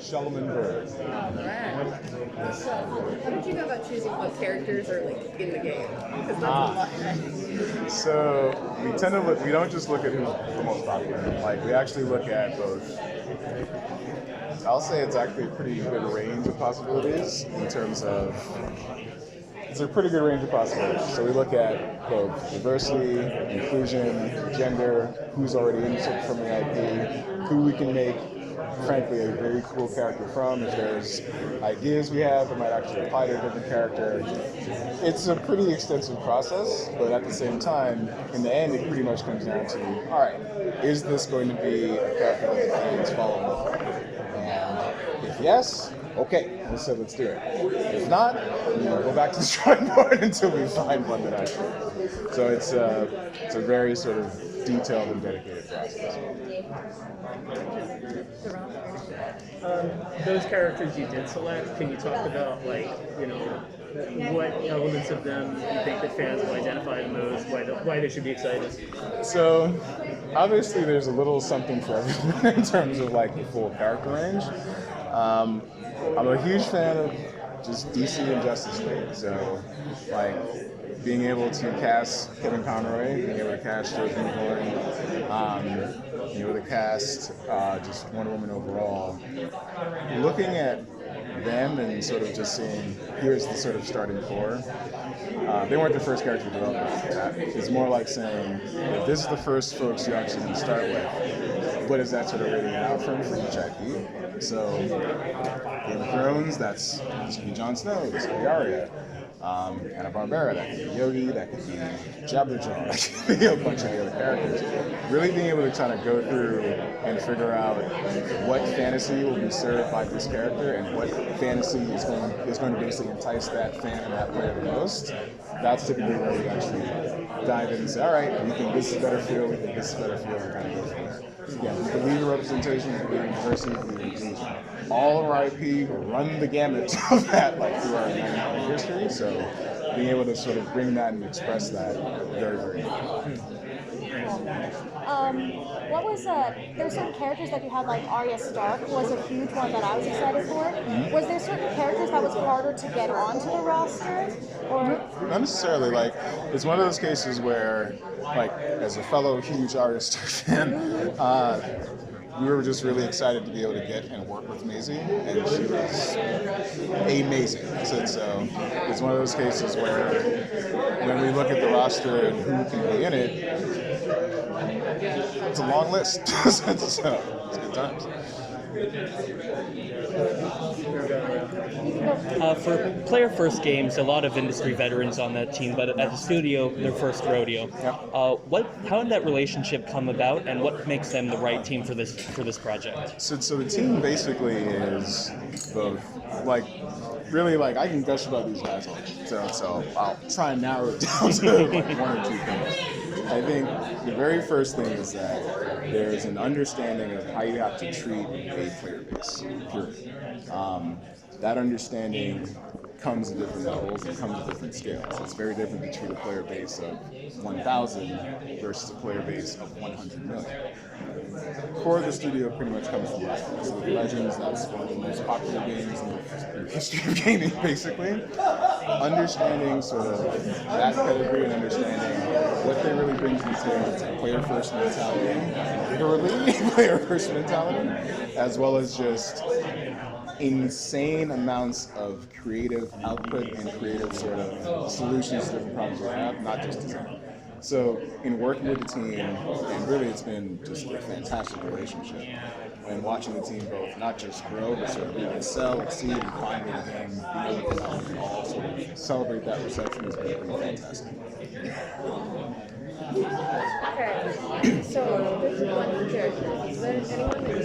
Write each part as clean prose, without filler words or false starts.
Sheloman Byrd. Alright. So, how did you go about choosing what characters are like in the game? Because that's a lot, right? So we tend to look. We don't just look at who's the most popular. Like we actually look at both. I'll say it's actually a pretty good range of possibilities in terms of. It's a pretty good range of possibilities. So we look at both diversity, inclusion, gender, who's already interested from the IP, who we can make, frankly, a very cool character from. If there's ideas we have that might actually apply to a different character. It's a pretty extensive process, but at the same time, in the end, it pretty much comes down to, all right, is this going to be a character that the fans fall in love with? And if yes, okay, let's do it. If not, go back to the drawing board until we find one that actually. So it's a very sort of detailed and dedicated process. Those characters you did select, can you talk about what elements of them you think that fans will identify the most, why they should be excited? So obviously there's a little something for everyone in terms of like the full character range. I'm a huge fan of just DC and Justice League, so like being able to cast Kevin Conroy, being able to cast Joe Horn, being able to cast just Wonder Woman overall, looking at them and sort of just saying, here's the sort of starting core. They weren't the first character developers. It's more like saying, if this is the first folks you actually can start with, what is that sort of rating out from for each IP? So, Game of Thrones, this could be Jon Snow, this could be Arya. Hanna-Barbera, that could be Yogi, that could be Jabberjaw, that could be a bunch of the other characters. Really being able to kind of go through and figure out what fantasy will be served by this character and what fantasy is going to basically entice that fan and that player the most. That's typically where we actually dive in and say, all right, we think this is better feel, we think this is better feel, and kind of go from there. Yeah, we believe in representation, we believe in diversity, we believe in inclusion. All of our IP run the gamut of that through our history, so being able to sort of bring that and express that very, very What was there were certain characters that you had, like Arya Stark was a huge one that I was excited for. Mm-hmm. Was there certain characters that was harder to get onto the roster? Or not necessarily. Like it's one of those cases where, like, as a fellow huge Arya Stark fan, we were just really excited to be able to get and work with Maisie, and she was amazing. So it's one of those cases where when we look at the roster and who can be in it, it's a long list. So it's good times. For player first games, a lot of industry veterans on that team, but at the studio, their first rodeo. Yep. How did that relationship come about, and what makes them the right team for this project? So the team basically is both really I can gush about these guys all day. So I'll try and narrow it down to one or two things. I think the very first thing is that there's an understanding of how you have to treat a player base, period. That understanding comes at different levels and comes at different scales. It's very different to treat a player base of 1,000 versus a player base of 100 million. The core of the studio pretty much comes from Legends. So Legends, that's one of the most popular games in the history of gaming, basically. Understanding sort of that pedigree and understanding what they really bring to the table. It's a player-first mentality, literally player-first mentality, as well as just insane amounts of creative output and creative sort of solutions to different problems we have, not just design. So in working with the team, and really it's been just a fantastic relationship, and watching the team both not just grow, but sort of even excel, exceed, and climb in the game, being able to come out and all sort of celebrate that reception has been pretty fantastic. Okay, so there's one character. Is there anyone that you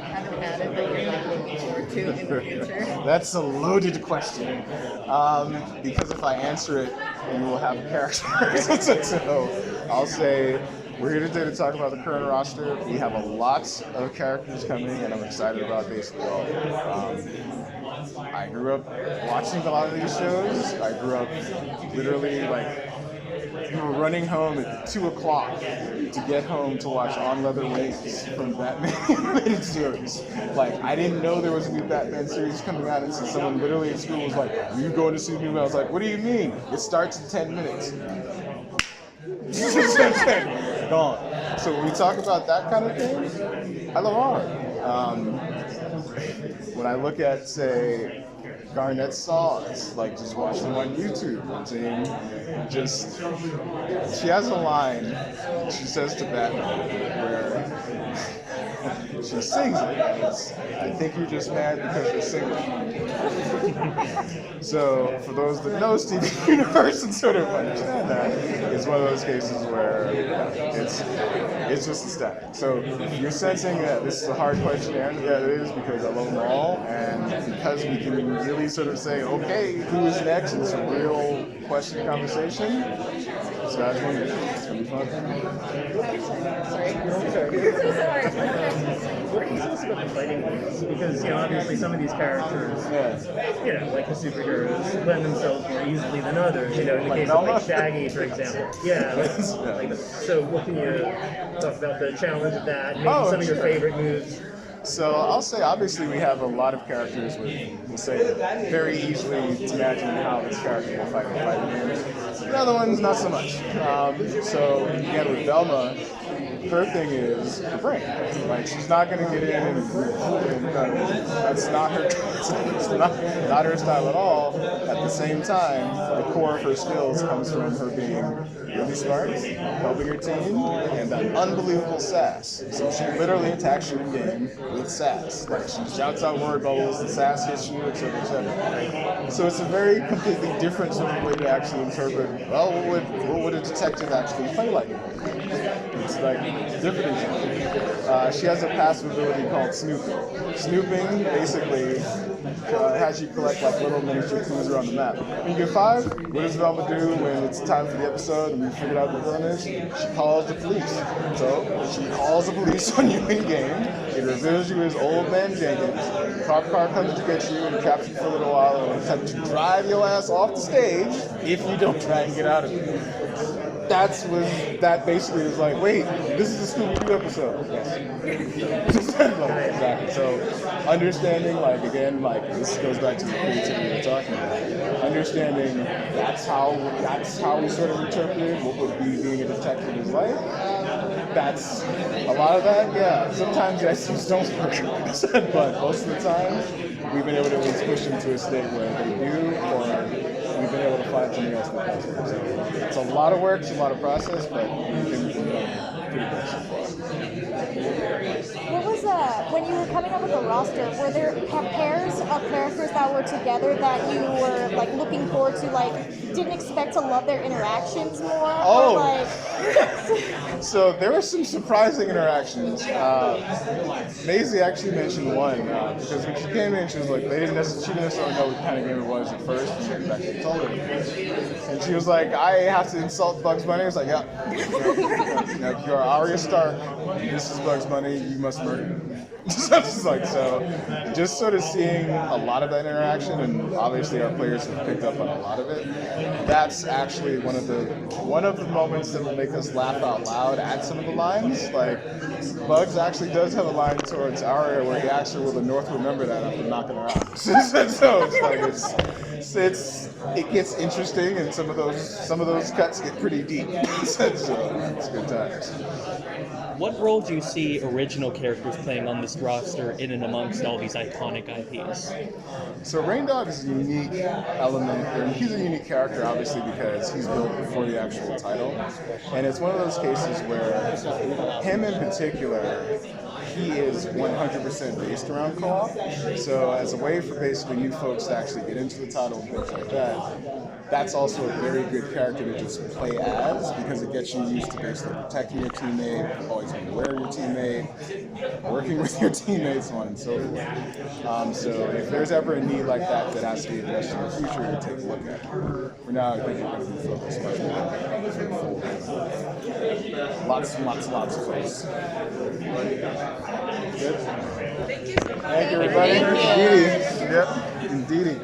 haven't added that you're looking forward to in the future? That's a loaded question, because if I answer it, we will have a character. So I'll say we're here today to talk about the current roster. We have a lot of characters coming, and I'm excited about basically all of them. I grew up watching a lot of these shows. I grew up literally we were running home at 2 o'clock to get home to watch On Leather Wings from Batman animated series. Like, I didn't know there was a new Batman series coming out, and so someone literally at school was like, "Are you going to see the new?" I was like, "What do you mean? It starts in 10 minutes." Gone. So when we talk about that kind of thing, I love art. When I look at, say, Garnett Saws, like just watch them on YouTube and seeing she has a line she says to Batman where she sings it. It's, "I think you're just mad because you're single." So for those that know Steven Universe and sort of understand that, it's one of those cases where it's just ecstatic. So you're sensing that this is a hard question to answer. Yeah, it is, because I love them all, and because we can really sort of say, okay, who is next? It's a real question conversation. So that's one. It's gonna be fun. Sorry. What can you tell us about the fighting games? Because, obviously some of these characters, like the superheroes, lend themselves more easily than others. In the case of like Shaggy, for example. So what can you talk about the challenge of that? Maybe some of your favorite moves. So I'll say, obviously, we have a lot of characters we'll say very easily to imagine how this character will fight in fighting games. The other ones, not so much. So again, with Velma, her thing is the brain. Like, she's not going to get in and that's not her. It's not her style at all. At the same time, the core of her skills comes from her being really smart, helping her team, and that unbelievable sass. So she literally attacks you in game with sass. Like, she shouts out word bubbles, the sass hits you, etc., etc. So it's a very completely different sort of way to actually interpret, well, what would a detective actually play like? It's like different. She has a passive ability called snooping. Snooping basically has you collect like little miniature clues around the map. When you get 5, what does Velma do when it's time for the episode and we figured out the villain is? She calls the police. So she calls the police on you in game. It reveals you as Old Man Jenkins. The cop car comes to get you and captures you for a little while and attempt to drive your ass off the stage if you don't try and get out of it. That basically is like, wait, this is a Scooby-Doo episode. Exactly. So understanding, like, again, like, this goes back to the creativity we're talking about. Understanding that's how we sort of interpreted what would be being a detective is like. That's a lot of that, yeah. Sometimes the estimates don't work, but most of the time we've been able to at least push them to a state where they do, or we've been able to find something else that does it. So it's a lot of work, it's a lot of process, but we've been pretty good so far. What was when you were coming up with the roster? Were there pairs of characters that were together that you were like looking forward to, like didn't expect to love their interactions more? Oh, or, so there were some surprising interactions. Maisie actually mentioned one because when she came in, she was like, she didn't necessarily know what kind of game it was at first. And she actually told her, and she was like, "I have to insult Bugs Bunny." I was like, "Yeah, you're Arya Stark. This is Bugs Bunny. You must murder him." So just sort of seeing a lot of that interaction, and obviously our players have picked up on a lot of it. That's actually one of the moments that will make us laugh out loud at some of the lines. Like, Bugs actually does have a line towards Arya where he asks her, "Will the North remember that after knocking her out?" So it's like it gets interesting, and some of those cuts get pretty deep. So it's good times. What role do you see original characters playing on this roster in and amongst all these iconic IPs? So Rain Dog is a unique element, and he's a unique character obviously because he's built before the actual title. And it's one of those cases where him in particular, he is 100% based around co-op. So as a way for basically new folks to actually get into the title and things like that, that's also a very good character to just play as because it gets you used to basically protecting your teammate, always being aware of your teammate, working with your teammates, so on and so forth. So if there's ever a need like that that has to be addressed in the future, to take a look at it. For now, I think we're going to be focused much more on lots of folks. Good? Thank you so much. Thank you, everybody. Thank you. Indeedy. Yep, indeedy.